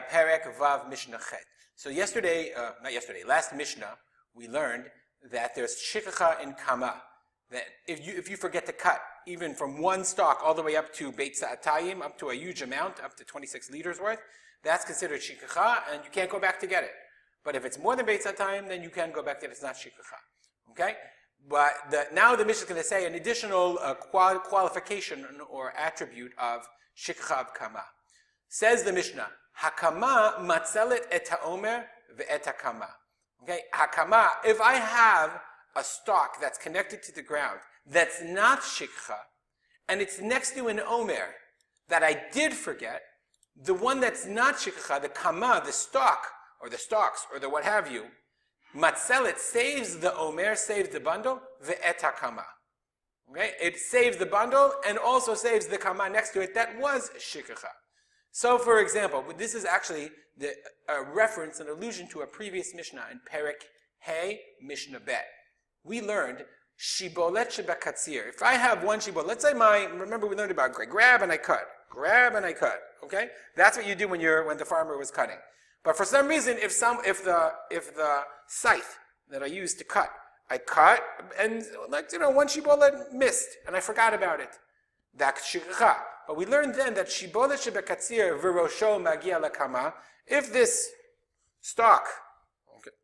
Peah, Perek Vav Mishnah Chet. So last Mishnah, we learned that there's Shikechah in Kama. That if you forget to cut, even from one stalk all the way up to Beit Sa'atayim, up to a huge amount, up to 26 liters worth, that's considered Shikechah, and you can't go back to get it. But if it's more than Beit Sa'atayim, then you can go back to it. It's not Shikechah. Okay? But now the Mishnah is going to say an additional qualification or attribute of Shikechah of Kama. Says the Mishnah, Hakama matzelet et ha'omer ve'et hakama. Okay? Hakama, if I have a stalk that's connected to the ground that's not Shikechah, and it's next to an omer that I did forget, the one that's not Shikechah, the kama, the stalk, or the stalks, or the what have you, matzelet saves the omer, saves the bundle, ve'et hakama. Okay? It saves the bundle and also saves the kama next to it that was Shikechah. So, for example, this is actually a reference, an allusion to a previous Mishnah in Perek Hey Mishnah Bet. We learned shibolet shebakatzir. If I have one shibboleth, let's say remember we learned about grab and I cut, okay? That's what you do when the farmer was cutting. But for some reason, if the scythe that I used to cut, I cut and one shibboleth missed and I forgot about it. That's shikechah. But we learned then that shibolet shebakatzir v'rosho magia lakama. If this stalk,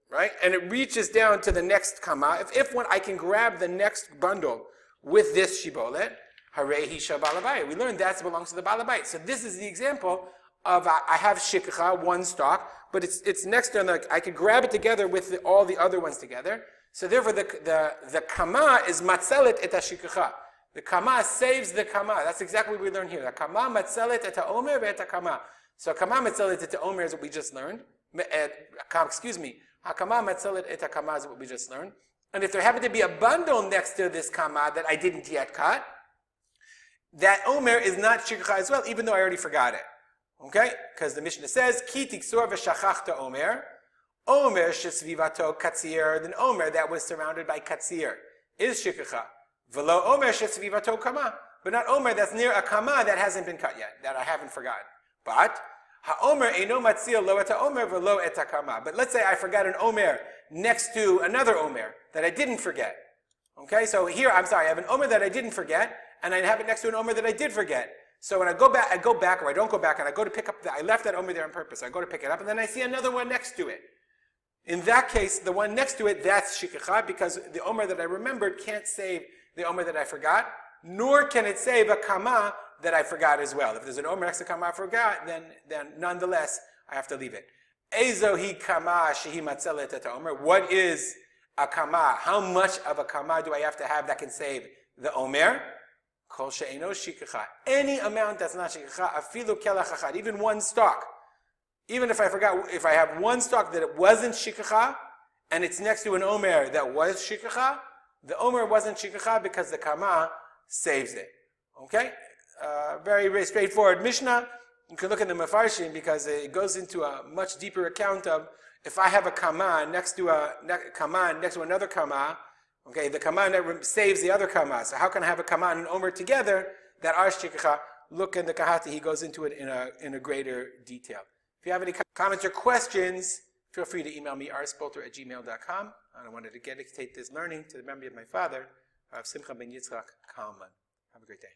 right, and it reaches down to the next kama, if when I can grab the next bundle with this shibolet, harehi shabalabait. We learned that belongs to the balabait. So this is the example of I have shikechah, one stalk, but it's next to I could grab it together with all the other ones together. So therefore the kama is matzelet et shikechah. The kama saves the kama. That's exactly what we learned here. The kama matzelet et ha'omer ve'et kama. So kama matzelet et ha'omer is what we just learned. Hakama matzelet et hakama is what we just learned. And if there happened to be a bundle next to this kama that I didn't yet cut, that omer is not shikechah as well, even though I already forgot it. Okay? Because the Mishnah says, Ki tiksor v'shachachta omer, omer shesvivato katzir, then omer that was surrounded by katzir is shikechah. V'lo omer shesvivato kama, but not omer that's near a kama that hasn't been cut yet, that I haven't forgotten. But ha'omer eino matzil lo et ha'omer v'lo et ha'kama. But let's say I forgot an omer next to another omer that I didn't forget. Okay, so here, I have an omer that I didn't forget, and I have it next to an omer that I did forget. So when I go back, or I don't go back, and I go to pick up, I left that omer there on purpose. I go to pick it up, and then I see another one next to it. In that case, the one next to it, that's shikechah, because the omer that I remembered can't save the omer that I forgot, nor can it save a kama that I forgot as well. If there's an omer next to kama I forgot, then nonetheless, I have to leave it. Ezo hi kama shehi matzelet et omer. What is a kama? How much of a kama do I have to have that can save the omer? Kol she'eno shikechah. Any amount that's not shikechah, afilu kelach achad, even one stalk. Even if I have one stalk that it wasn't shikechah, and it's next to an omer that was shikechah, the omer wasn't shikechah because the kama saves it. Okay? Very, very straightforward Mishnah. You can look at the Mefarshim because it goes into a much deeper account of if I have a kama next to another kama, okay, the kama saves the other kama. So how can I have a kama and an omer together that are shikechah? Look in the Kahati, he goes into it in a greater detail. If you have any comments or questions, feel free to email me, rspolter@gmail.com. I wanted to dedicate this learning to the memory of my father, Harav Simcha ben Yitzchak Kalman. Have a great day.